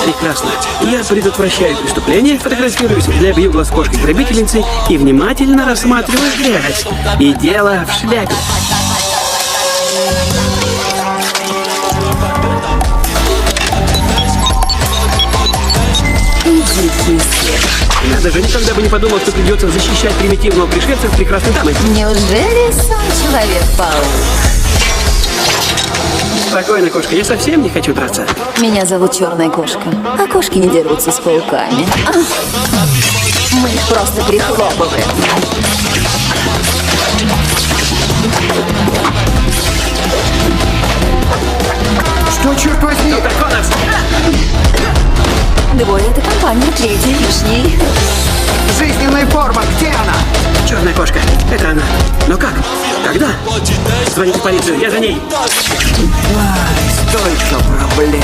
Прекрасно. Я предотвращаю преступление, фотографируюсь для бьюгла с кошкой-грабительницей и внимательно рассматриваю грязь. И дело в шляпе. Я даже никогда бы не подумал, что придется защищать примитивного пришельца с прекрасной дамой. Неужели сам Человек-паук? Спокойно, кошка, я совсем не хочу драться. Меня зовут Черная кошка, а кошки не дерутся с пауками. Мы их просто прихлопываем. Что, черт возьми? Доктор Коннорс! Двое — это компания, третий лишний. Жизненная форма, где она? Черная кошка, это она. Но как? Когда? Звоните в полицию, я за ней. Ай, столько проблем.